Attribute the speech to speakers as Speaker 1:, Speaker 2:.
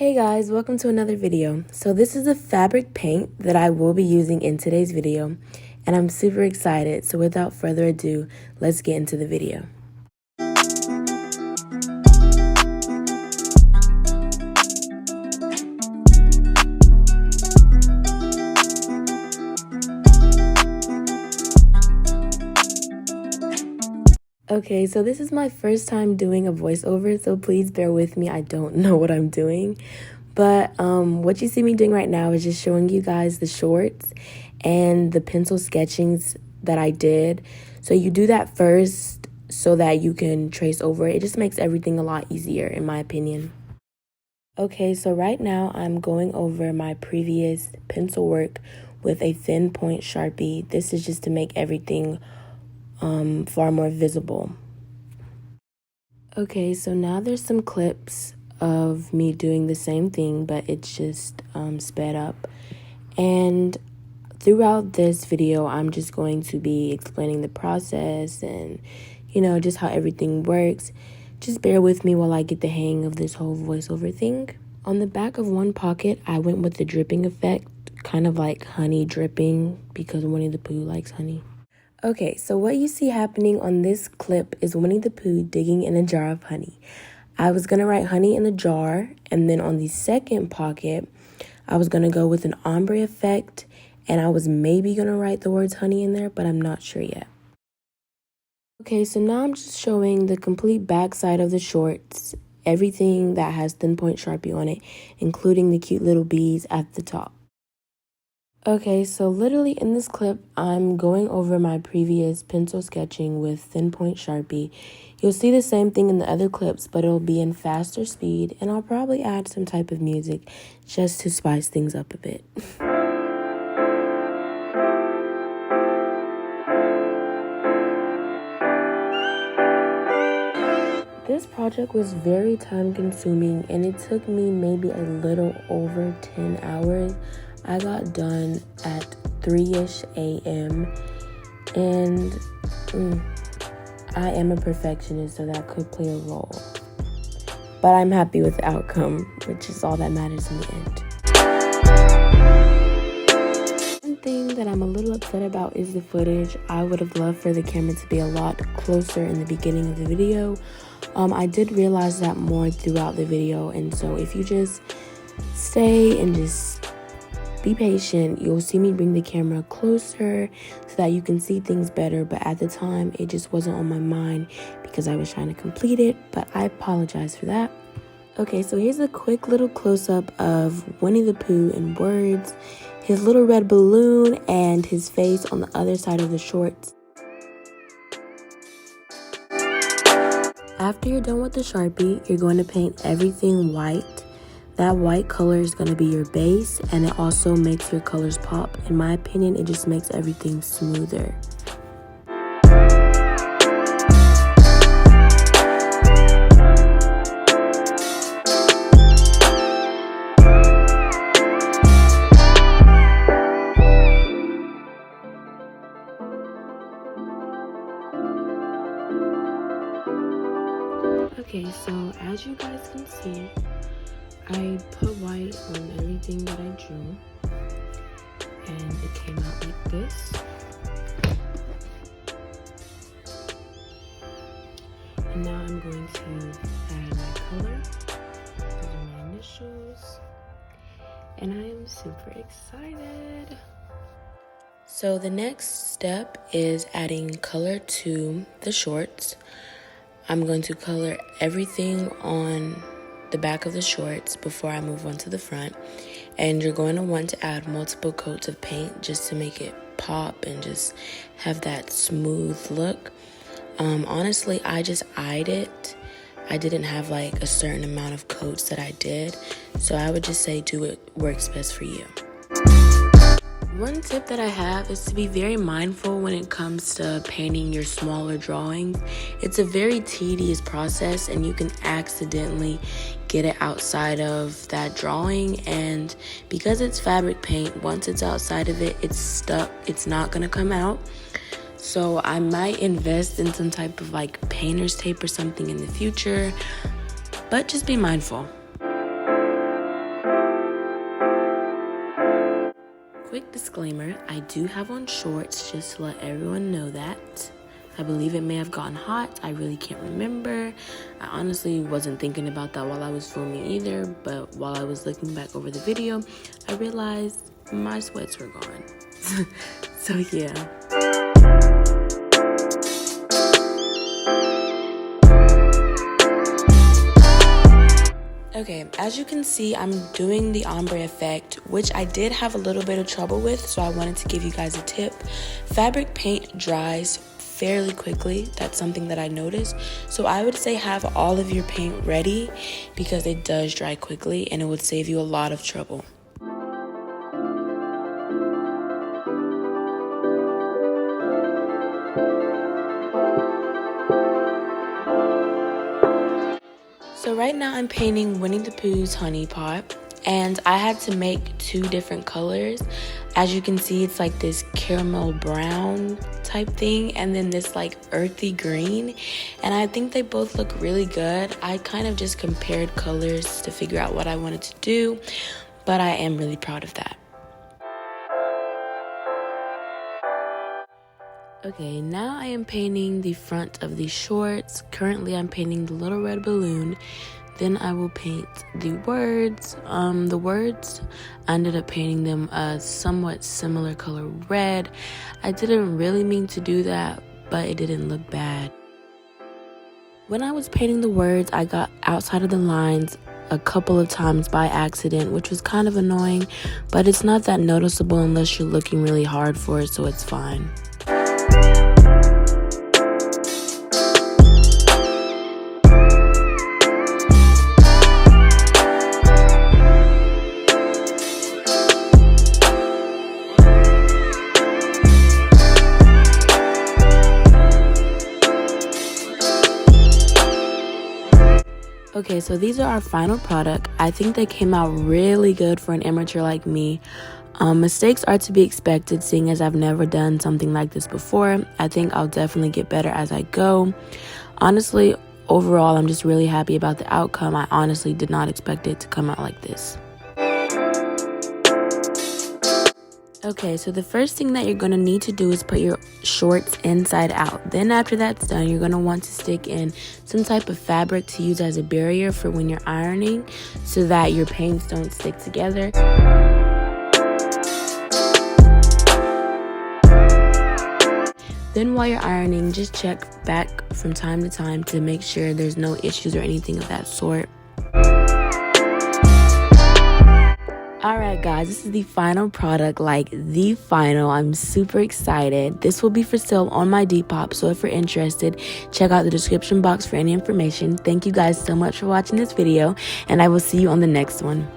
Speaker 1: Hey guys, welcome to another video. So this is a fabric paint that I will be using in today's video, and I'm super excited. So without further ado, let's get into the video. Okay, so this is my first time doing a voiceover, so please bear with me. I don't know what I'm doing. But what you see me doing right now is just showing you guys the shorts and the pencil sketchings that I did. So you do that first so that you can trace over it. It just makes everything a lot easier, in my opinion. Okay, so right now I'm going over my previous pencil work with a thin point Sharpie. This is just to make everything far more visible. Okay, so now there's some clips of me doing the same thing, but it's just sped up. And throughout this video, I'm just going to be explaining the process and, just how everything works. Just bear with me while I get the hang of this whole voiceover thing. On the back of one pocket, I went with the dripping effect, kind of like honey dripping, because Winnie the Pooh likes honey. Okay, so what you see happening on this clip is Winnie the Pooh digging in a jar of honey. I was going to write honey in the jar, and then on the second pocket, I was going to go with an ombre effect, and I was maybe going to write the words honey in there, but I'm not sure yet. Okay, so now I'm just showing the complete back side of the shorts, everything that has thin point Sharpie on it, including the cute little bees at the top. Okay, so literally in this clip, I'm going over my previous pencil sketching with thin point Sharpie. You'll see the same thing in the other clips, but it'll be in faster speed, and I'll probably add some type of music just to spice things up a bit. This project was very time consuming, and it took me maybe a little over 10 hours. I got done at 3-ish a.m. and I am a perfectionist, so that could play a role. But I'm happy with the outcome, which is all that matters in the end. One thing that I'm a little upset about is the footage. I would have loved for the camera to be a lot closer in the beginning of the video. I did realize that more throughout the video, and so if you just stay and just be patient, you'll see me bring the camera closer so that you can see things better, but at the time it just wasn't on my mind because I was trying to complete it, but I apologize for that. Okay, so here's a quick little close-up of Winnie the Pooh in words, his little red balloon, and his face on the other side of the shorts. After you're done with the Sharpie, you're going to paint everything white. That white color is going to be your base, and it also makes your colors pop. In my opinion, it just makes everything smoother. Okay, so as you guys can see, I put white on everything that I drew, and it came out like this. And now I'm going to add my color. These are my initials, and I am super excited. So the next step is adding color to the shorts. I'm going to color everything on the back of the shorts before I move on to the front, and you're going to want to add multiple coats of paint just to make it pop and just have that smooth look. Honestly, I just eyed it. I didn't have like a certain amount of coats that I did, so I would just say do what works best for you. One tip that I have is to be very mindful when it comes to painting your smaller drawings. It's a very tedious process, and you can accidentally get it outside of that drawing, and because it's fabric paint, once it's outside of it, it's stuck. It's not going to come out. So I might invest in some type of like painter's tape or something in the future, but just be mindful. quick disclaimer, I do have on shorts just to let everyone know that. I believe it may have gotten hot. I really can't remember. I honestly wasn't thinking about that while I was filming either, but while I was looking back over the video, I realized my sweats were gone. So yeah. Okay, as you can see, I'm doing the ombre effect, which I did have a little bit of trouble with, so I wanted to give you guys a tip. Fabric paint dries fairly quickly. That's something that I noticed. So I would say have all of your paint ready because it does dry quickly and it would save you a lot of trouble. So right now I'm painting Winnie the Pooh's Honey Pot, and I had to make two different colors. As you can see, it's like this caramel brown type thing and then this like earthy green, and I think they both look really good. I kind of just compared colors to figure out what I wanted to do, but I am really proud of that. Okay, now I am painting the front of the shorts. Currently I'm painting the little red balloon. Then I will paint the words. The words, I ended up painting them a somewhat similar color red. I didn't really mean to do that, but it didn't look bad. When I was painting the words, I got outside of the lines a couple of times by accident, which was kind of annoying, but it's not that noticeable unless you're looking really hard for it, so it's fine. Okay, so these are our final product. I think they came out really good for an amateur like me. Mistakes are to be expected, seeing as I've never done something like this before. I think I'll definitely get better as I go. Honestly, overall, I'm just really happy about the outcome. I honestly did not expect it to come out like this. Okay, so the first thing that you're going to need to do is put your shorts inside out. Then after that's done, you're going to want to stick in some type of fabric to use as a barrier for when you're ironing so that your paints don't stick together. Then while you're ironing, just check back from time to time to make sure there's no issues or anything of that sort. Alright guys, this is the final product, like the final. I'm super excited. This will be for sale on my Depop, so if you're interested, check out the description box for any information. Thank you guys so much for watching this video, and I will see you on the next one.